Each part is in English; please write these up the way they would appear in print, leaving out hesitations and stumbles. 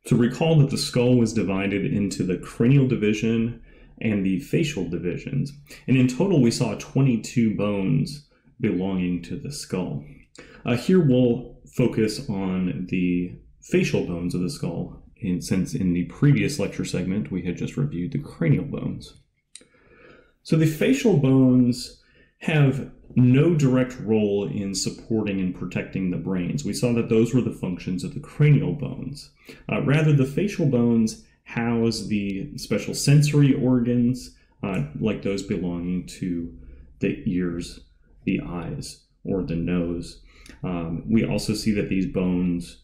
So recall that the skull was divided into the cranial division and the facial divisions. And in total, we saw 22 bones belonging to the skull. Here we'll focus on the facial bones of the skull, since in the previous lecture segment, we had just reviewed the cranial bones. So the facial bones have no direct role in supporting and protecting the brains. We saw that those were the functions of the cranial bones. Rather, the facial bones house the special sensory organs, like those belonging to the ears, the eyes, or the nose. We also see that these bones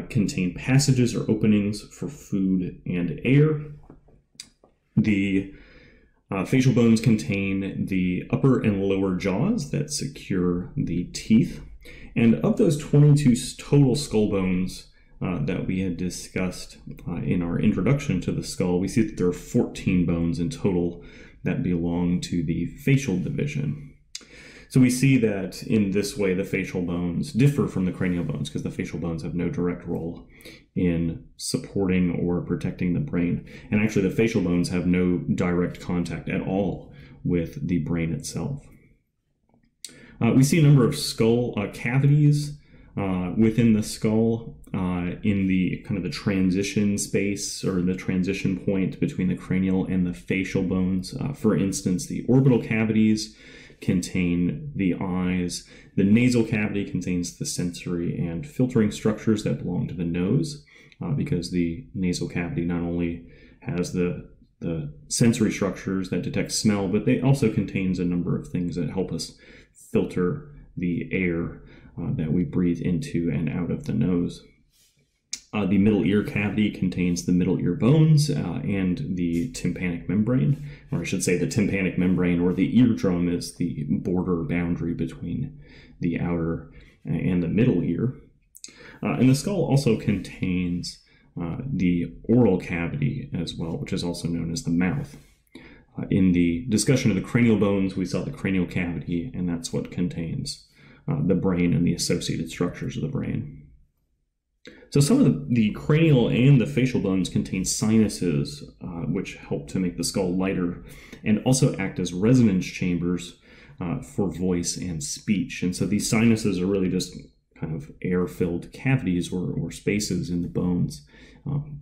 contain passages or openings for food and air. The facial bones contain the upper and lower jaws that secure the teeth. And of those 22 total skull bones that we had discussed in our introduction to the skull, we see that there are 14 bones in total that belong to the facial division. So we see that in this way the facial bones differ from the cranial bones because the facial bones have no direct role in supporting or protecting the brain. And actually the facial bones have no direct contact at all with the brain itself. We see a number of skull cavities within the skull in the kind of the transition space or the transition point between the cranial and the facial bones. For instance, the orbital cavities contain the eyes. The nasal cavity contains the sensory and filtering structures that belong to the nose, because the nasal cavity not only has the sensory structures that detect smell, but they also contains a number of things that help us filter the air that we breathe into and out of the nose. The middle ear cavity contains the middle ear bones and the tympanic membrane, or I should say the tympanic membrane, or the eardrum is the border boundary between the outer and the middle ear. And the skull also contains the oral cavity as well, which is also known as the mouth. In the discussion of the cranial bones, we saw the cranial cavity, and that's what contains the brain and the associated structures of the brain. So some of the cranial and the facial bones contain sinuses, which help to make the skull lighter and also act as resonance chambers for voice and speech. And so these sinuses are really just kind of air-filled cavities or spaces in the bones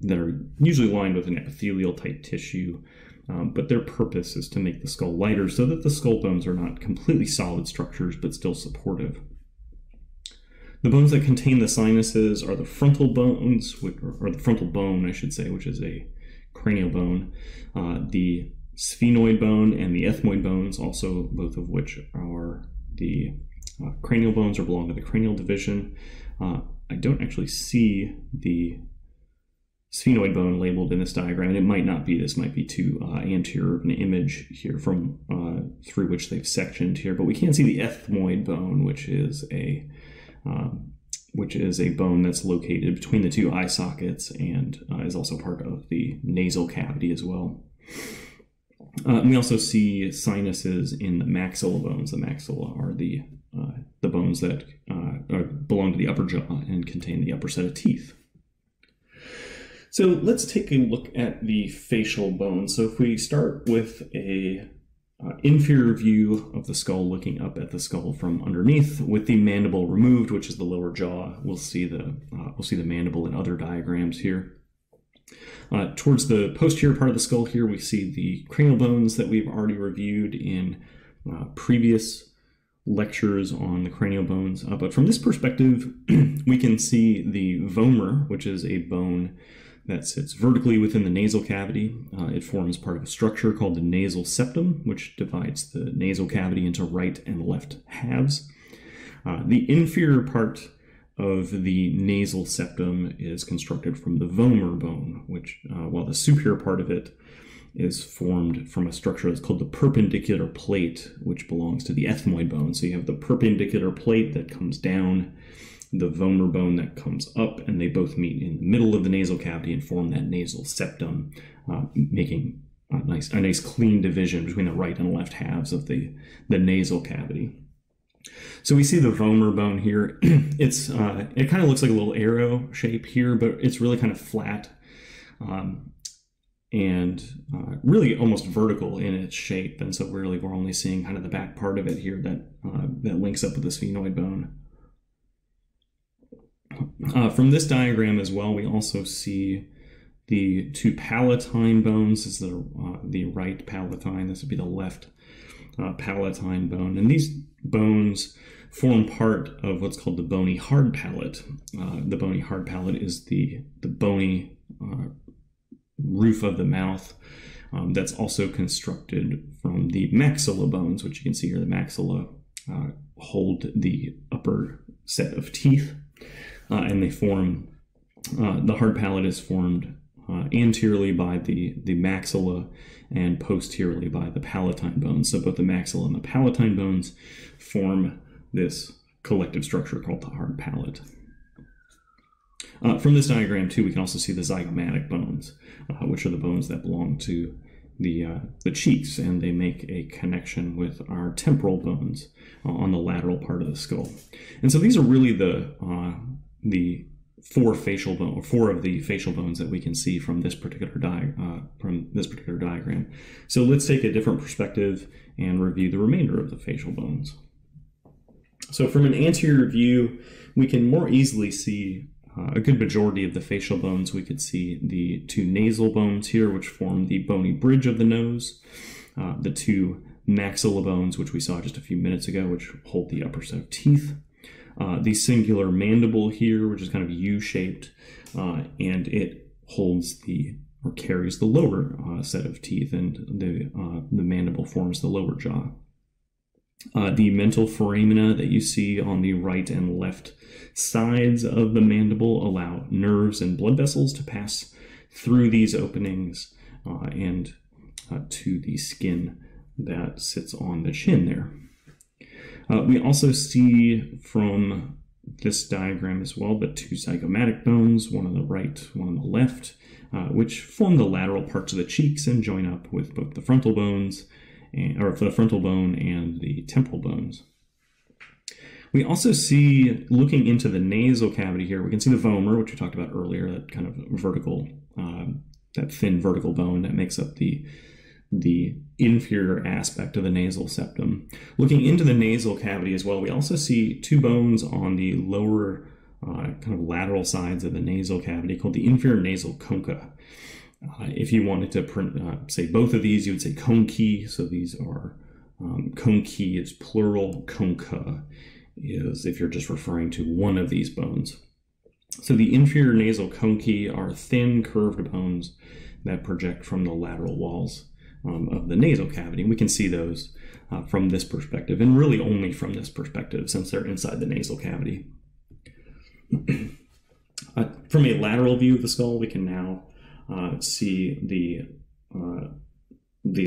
that are usually lined with an epithelial-type tissue, but their purpose is to make the skull lighter so that the skull bones are not completely solid structures, but still supportive. The bones that contain the sinuses are the frontal bones, or the frontal bone, I should say, which is a cranial bone, the sphenoid bone, and the ethmoid bones, also both of which are the cranial bones or belong to the cranial division. I don't actually see the sphenoid bone labeled in this diagram, and it might not be. This might be too anterior of an image here from through which they've sectioned here, but we can see the ethmoid bone, which is a bone that's located between the two eye sockets and is also part of the nasal cavity as well. We also see sinuses in the maxilla bones. The maxilla are the bones that belong to the upper jaw and contain the upper set of teeth. So let's take a look at the facial bones. So if we start with a inferior view of the skull, looking up at the skull from underneath with the mandible removed, which is the lower jaw. We'll see the mandible in other diagrams here. Towards the posterior part of the skull here, we see the cranial bones that we've already reviewed in previous lectures on the cranial bones. But from this perspective, we can see the vomer, which is a bone that sits vertically within the nasal cavity. It forms part of a structure called the nasal septum, which divides the nasal cavity into right and left halves. The inferior part of the nasal septum is constructed from the vomer bone, which, while the superior part of it is formed from a structure that's called the perpendicular plate, which belongs to the ethmoid bone. So you have the perpendicular plate that comes down, the vomer bone that comes up, and they both meet in the middle of the nasal cavity and form that nasal septum, making a nice clean division between the right and left halves of the nasal cavity. So we see the vomer bone here. It kind of looks like a little arrow shape here, but it's really kind of flat and really almost vertical in its shape. And so we're only seeing kind of the back part of it here that links up with the sphenoid bone. From this diagram as well, we also see the two palatine bones. This is the right palatine. This would be the left palatine bone. And these bones form part of what's called the bony hard palate. The bony hard palate is the bony roof of the mouth that's also constructed from the maxilla bones, which you can see here. The maxilla hold the upper set of teeth, and they form, the hard palate is formed anteriorly by the maxilla and posteriorly by the palatine bones. So both the maxilla and the palatine bones form this collective structure called the hard palate. From this diagram too, we can also see the zygomatic bones, which are the bones that belong to the cheeks, and they make a connection with our temporal bones on the lateral part of the skull. And so these are really the four of the facial bones that we can see from this particular diagram. So let's take a different perspective and review the remainder of the facial bones. So from an anterior view, we can more easily see a good majority of the facial bones. We could see the two nasal bones here, which form the bony bridge of the nose, the two maxilla bones, which we saw just a few minutes ago, which hold the upper set of teeth, the singular mandible here, which is kind of U-shaped, and it holds or carries the lower set of teeth, and the mandible forms the lower jaw. The mental foramina that you see on the right and left sides of the mandible allow nerves and blood vessels to pass through these openings and to the skin that sits on the chin there. We also see from this diagram as well the two zygomatic bones, one on the right, one on the left, which form the lateral parts of the cheeks and join up with both the frontal bones, or the frontal bone and the temporal bones. We also see, looking into the nasal cavity here, we can see the vomer, which we talked about earlier, that kind of vertical, that thin vertical bone that makes up the inferior aspect of the nasal septum. Looking into the nasal cavity as well, we also see two bones on the lower kind of lateral sides of the nasal cavity called the inferior nasal concha. If you wanted to say both of these, you would say conchae. So these are, conchae is plural, concha is if you're just referring to one of these bones. So the inferior nasal conchae are thin curved bones that project from the lateral walls of the nasal cavity. And we can see those from this perspective, and really only from this perspective since they're inside the nasal cavity. From a lateral view of the skull, we can now see the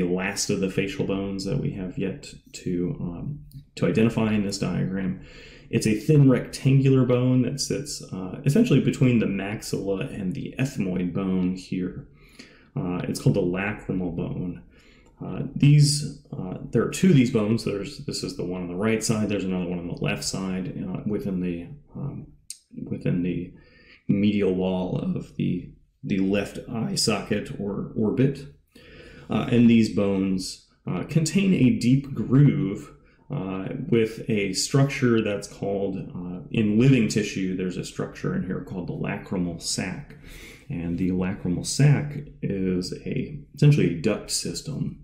last of the facial bones that we have yet to identify in this diagram. It's a thin rectangular bone that sits essentially between the maxilla and the ethmoid bone here. It's called the lacrimal bone. There are two of these bones. This is the one on the right side. There's another one on the left side within the medial wall of the left eye socket or orbit. And these bones contain a deep groove with a structure that's called, in living tissue, there's a structure in here called the lacrimal sac. And the lacrimal sac is essentially a duct system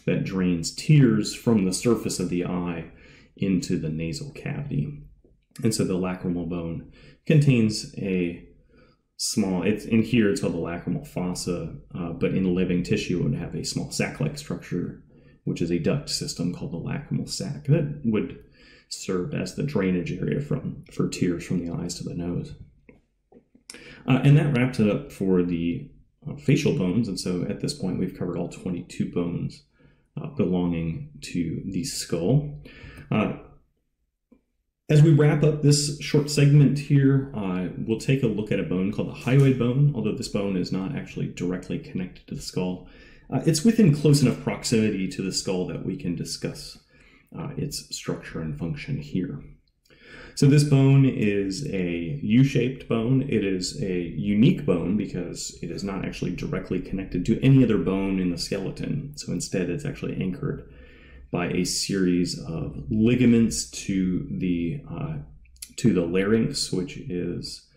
that drains tears from the surface of the eye into the nasal cavity. And so the lacrimal bone contains a small, in here it's called the lacrimal fossa, but in living tissue it would have a small sac-like structure, which is a duct system called the lacrimal sac. That would serve as the drainage area for tears from the eyes to the nose. And that wraps it up for the facial bones. And so at this point, we've covered all 22 bones belonging to the skull. As we wrap up this short segment here, we'll take a look at a bone called the hyoid bone, although this bone is not actually directly connected to the skull. It's within close enough proximity to the skull that we can discuss its structure and function here. So this bone is a U-shaped bone. It is a unique bone because it is not actually directly connected to any other bone in the skeleton. So instead, it's actually anchored by a series of ligaments to the larynx, which is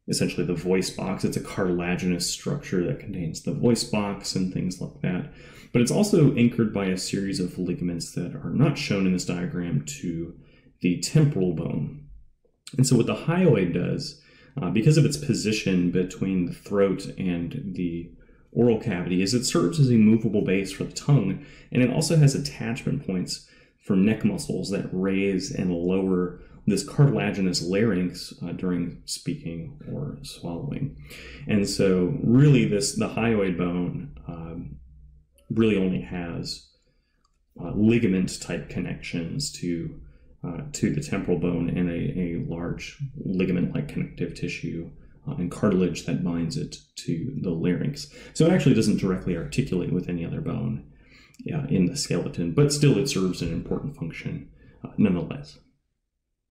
essentially the voice box. It's a cartilaginous structure that contains the voice box and things like that. But it's also anchored by a series of ligaments that are not shown in this diagram to the temporal bone. And so what the hyoid does, because of its position between the throat and the oral cavity, is it serves as a movable base for the tongue, and it also has attachment points for neck muscles that raise and lower this cartilaginous larynx during speaking or swallowing. And so really the hyoid bone really only has ligament type connections to the temporal bone and a large ligament-like connective tissue and cartilage that binds it to the larynx. So it actually doesn't directly articulate with any other bone in the skeleton, but still it serves an important function nonetheless.